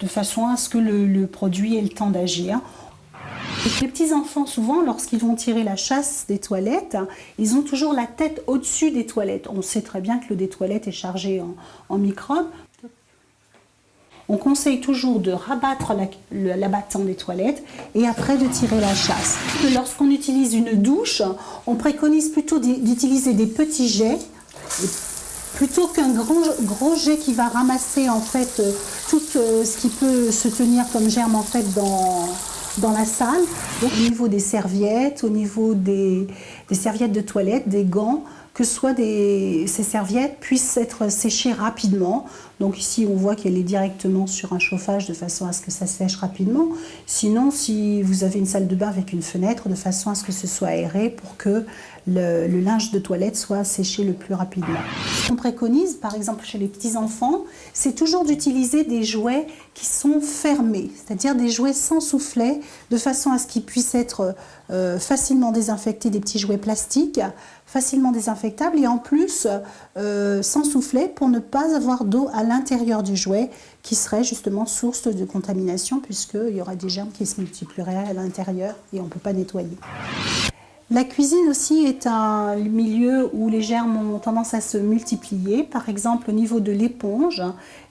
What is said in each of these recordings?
de façon à ce que le produit ait le temps d'agir. Les petits-enfants, souvent, lorsqu'ils vont tirer la chasse des toilettes, ils ont toujours la tête au-dessus des toilettes. On sait très bien que l'eau des toilettes est chargée en microbes. On conseille toujours de rabattre l'abattant des toilettes et après de tirer la chasse. Lorsqu'on utilise une douche, on préconise plutôt d'utiliser des petits jets plutôt qu'un gros jet qui va ramasser en fait tout ce qui peut se tenir comme germe en fait dans la salle. Donc, au niveau des serviettes, au niveau des serviettes de toilette, des gants, que ces serviettes puissent être séchées rapidement. Donc ici, on voit qu'elle est directement sur un chauffage de façon à ce que ça sèche rapidement. Sinon, si vous avez une salle de bain avec une fenêtre, de façon à ce que ce soit aéré pour que le linge de toilette soit séché le plus rapidement. Ce qu'on préconise, par exemple chez les petits-enfants, c'est toujours d'utiliser des jouets qui sont fermés, c'est-à-dire des jouets sans soufflet, de façon à ce qu'ils puissent être facilement désinfectés, des petits jouets plastiques, facilement désinfectables et en plus sans soufflet pour ne pas avoir d'eau à l'intérieur du jouet qui serait justement source de contamination puisqu'il y aura des germes qui se multiplieraient à l'intérieur et on ne peut pas nettoyer. La cuisine aussi est un milieu où les germes ont tendance à se multiplier. Par exemple, au niveau de l'éponge.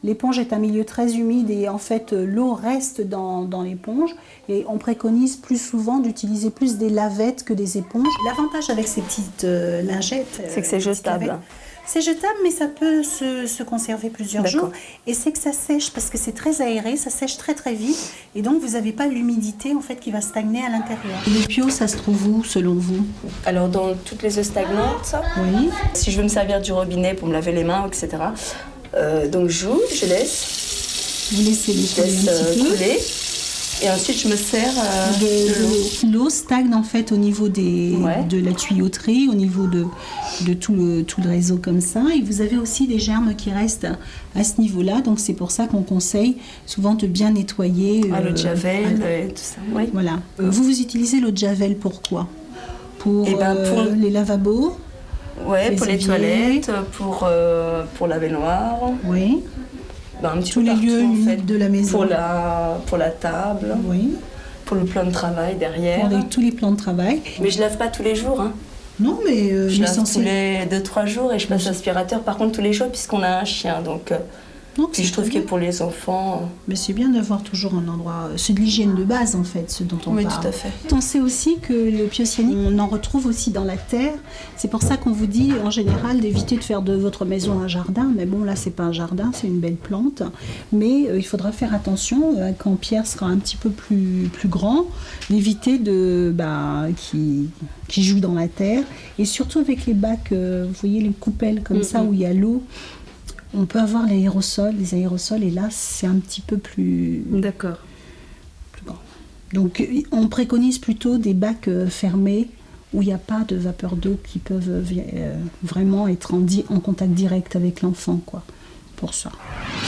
L'éponge est un milieu très humide et en fait l'eau reste dans l'éponge. Et on préconise plus souvent d'utiliser plus des lavettes que des éponges. L'avantage avec ces petites lingettes, c'est que c'est jetable. C'est jetable, mais ça peut se conserver plusieurs jours. Et c'est que ça sèche, parce que c'est très aéré, ça sèche très très vite. Et donc, vous n'avez pas l'humidité en fait, qui va stagner à l'intérieur. Le Pio, ça se trouve où, selon vous? Alors, dans toutes les eaux stagnantes, oui. Si je veux me servir du robinet pour me laver les mains, etc. Donc, j'ouvre, je laisse. Vous laissez les couler. Et ensuite, je me sers de l'eau. L'eau stagne en fait au niveau de la tuyauterie, au niveau de tout le réseau comme ça. Et vous avez aussi des germes qui restent à ce niveau-là. Donc c'est pour ça qu'on conseille souvent de bien nettoyer. L'eau de Javel et tout ça. Oui. Voilà. Vous utilisez l'eau de Javel pour pour les lavabos? Oui, pour les toilettes, pour la baignoire. Oui. Un petit tous peu les partout, lieux en fait, de la maison. Pour la table, oui. Pour le plan de travail derrière. Pour tous les plans de travail. Mais je lave pas tous les jours. Hein. Non, mais je lave tous les 2-3 jours et je passe l'aspirateur par contre tous les jours puisqu'on a un chien. Donc puis je trouve que pour les enfants... Mais c'est bien d'avoir toujours un endroit... C'est de l'hygiène de base en fait, ce dont on parle. Oui, tout à fait. On sait aussi que le piocyanique, on en retrouve aussi dans la terre. C'est pour ça qu'on vous dit en général d'éviter de faire de votre maison un jardin. Mais bon, là, c'est pas un jardin, c'est une belle plante. Mais il faudra faire attention quand Pierre sera un petit peu plus grand, d'éviter qu'il joue dans la terre. Et surtout avec les bacs, vous voyez les coupelles comme ça où il y a l'eau. On peut avoir les aérosols, et là, c'est un petit peu plus... D'accord. Plus grand. Donc, on préconise plutôt des bacs fermés où il n'y a pas de vapeur d'eau qui peuvent vraiment être en contact direct avec l'enfant, quoi, pour ça.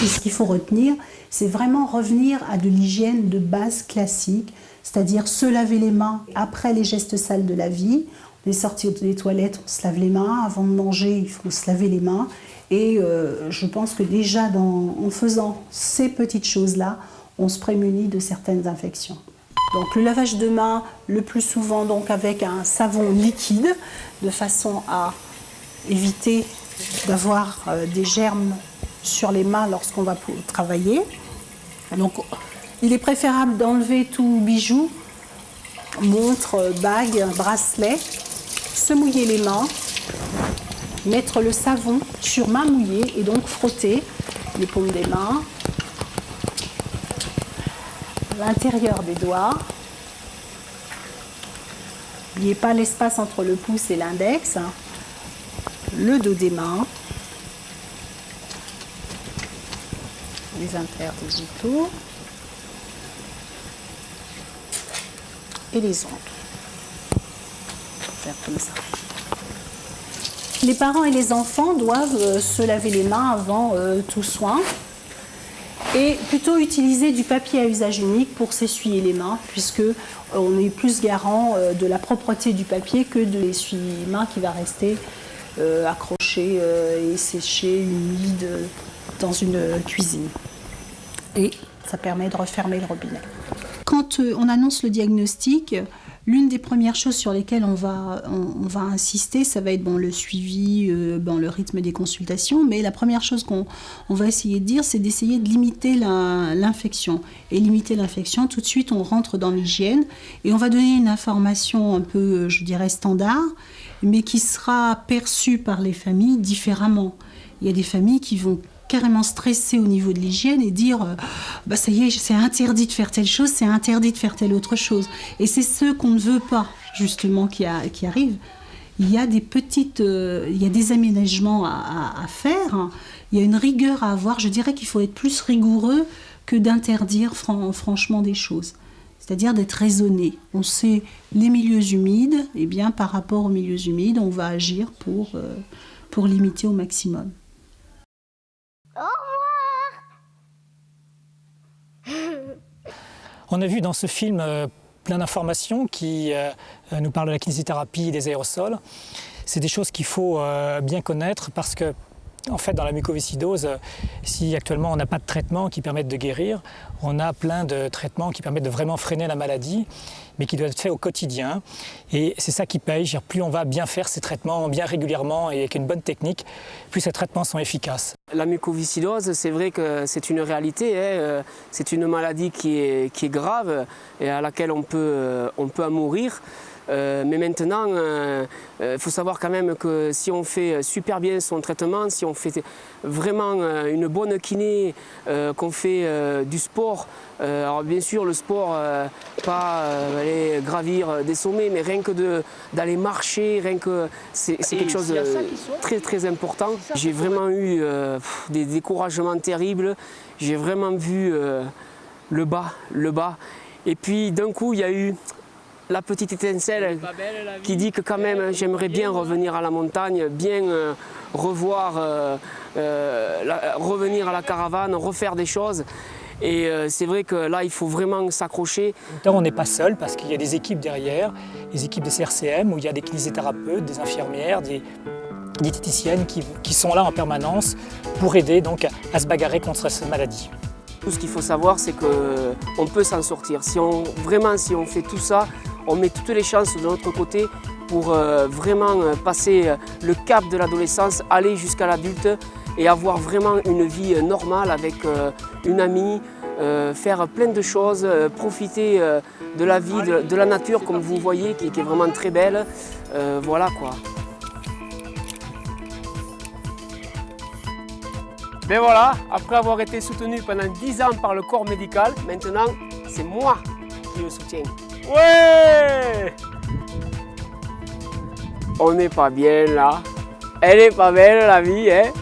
Et ce qu'il faut retenir, c'est vraiment revenir à de l'hygiène de base classique, c'est-à-dire se laver les mains après les gestes sales de la vie. On est sorti des toilettes, on se lave les mains. Avant de manger, il faut se laver les mains. Et je pense que déjà en faisant ces petites choses-là, on se prémunit de certaines infections. Donc le lavage de mains, le plus souvent donc avec un savon liquide, de façon à éviter d'avoir des germes sur les mains lorsqu'on va travailler. Donc il est préférable d'enlever tout bijou, montre, bague, bracelet, se mouiller les mains, mettre le savon sur main mouillée et donc frotter les paumes des mains, l'intérieur des doigts. N'oubliez pas l'espace entre le pouce et l'index, le dos des mains, les interdigitaux et les ongles. Faire comme ça. Les parents et les enfants doivent se laver les mains avant tout soin et plutôt utiliser du papier à usage unique pour s'essuyer les mains puisque on est plus garant de la propreté du papier que de l'essuie-mains qui va rester accroché et séché, humide dans une cuisine. Et Ça permet de refermer le robinet. Quand on annonce le diagnostic, l'une des premières choses sur lesquelles on va insister, ça va être le suivi, le rythme des consultations, mais la première chose qu'on va essayer de dire, c'est d'essayer de limiter l'infection. Et limiter l'infection, tout de suite, on rentre dans l'hygiène et on va donner une information un peu, je dirais, standard, mais qui sera perçue par les familles différemment. Il y a des familles qui vont carrément stresser au niveau de l'hygiène et dire ça y est, c'est interdit de faire telle chose, c'est interdit de faire telle autre chose. Et c'est ce qu'on ne veut pas, justement, qui arrive. Il y a des aménagements à faire, il y a une rigueur à avoir. Je dirais qu'il faut être plus rigoureux que d'interdire franchement des choses. C'est-à-dire d'être raisonné. On sait les milieux humides, et bien par rapport aux milieux humides, on va agir pour limiter au maximum. Au revoir. On a vu dans ce film plein d'informations qui nous parlent de la kinésithérapie et des aérosols. C'est des choses qu'il faut bien connaître parce que, en fait, dans la mucoviscidose, si actuellement on n'a pas de traitement qui permette de guérir, on a plein de traitements qui permettent de vraiment freiner la maladie, mais qui doivent être faits au quotidien. Et c'est ça qui paye. Plus on va bien faire ces traitements, bien régulièrement et avec une bonne technique, plus ces traitements sont efficaces. La mucoviscidose, c'est vrai que c'est une réalité. C'est une maladie qui est grave et à laquelle on peut en mourir. Mais maintenant, il faut savoir quand même que si on fait super bien son traitement, si on fait vraiment une bonne kiné, qu'on fait du sport, alors bien sûr le sport, pas aller gravir des sommets, mais rien que d'aller marcher, c'est quelque chose de très très important. J'ai vraiment eu des découragements terribles, j'ai vraiment vu le bas. Et puis d'un coup il y a eu la petite étincelle qui dit que quand même j'aimerais bien revenir à la montagne, bien revenir à la caravane, refaire des choses. Et c'est vrai que là il faut vraiment s'accrocher. On n'est pas seul parce qu'il y a des équipes derrière, les équipes de CRCM où il y a des kinésithérapeutes, des infirmières, des diététiciennes qui sont là en permanence pour aider donc à se bagarrer contre cette maladie. Tout ce qu'il faut savoir, c'est qu'on peut s'en sortir. Si on fait tout ça, on met toutes les chances de notre côté pour vraiment passer le cap de l'adolescence, aller jusqu'à l'adulte et avoir vraiment une vie normale avec une amie, faire plein de choses, profiter de la vie, de la nature comme vous voyez, qui est vraiment très belle. Voilà quoi. Ben voilà, après avoir été soutenu pendant 10 ans par le corps médical, maintenant c'est moi qui le soutiens. Ouais! On n'est pas bien là. Elle est pas belle la vie, hein?